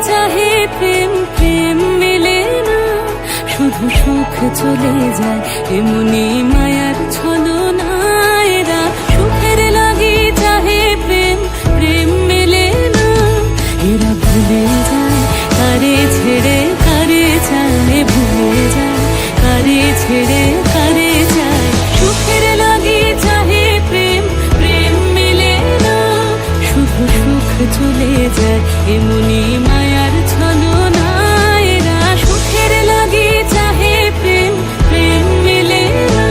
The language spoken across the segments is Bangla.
চাহে প্রেম, প্রেম মেলে না, শুধু সুখ চলে যায় এমনি মায়ার ছলনায়। এরা সুখের লাগি চাহে প্রেম, প্রেম মেলে না, এরা ভুলে যায় কারে ছেড়ে কারে চায়, ভুলে যায় কারে ছেড়ে কারে চায়। সুখের লাগি চাহে প্রেম, প্রেম মেলে না, শুধু সুখ চলে যায় এমনি মায়ার ছলনায়। এরা সুখের লাগি চাহে প্রেম, প্রেম মেলে না।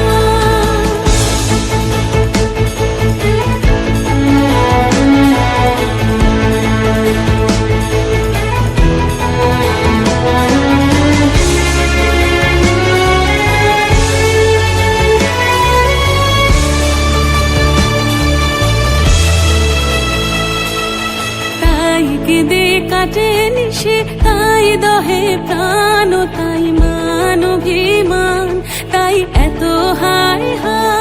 তাই কেঁদে কাটে নিশে, তাই দহে প্রাণ, তাই মান অভিমান, তাই এত হায় হায়।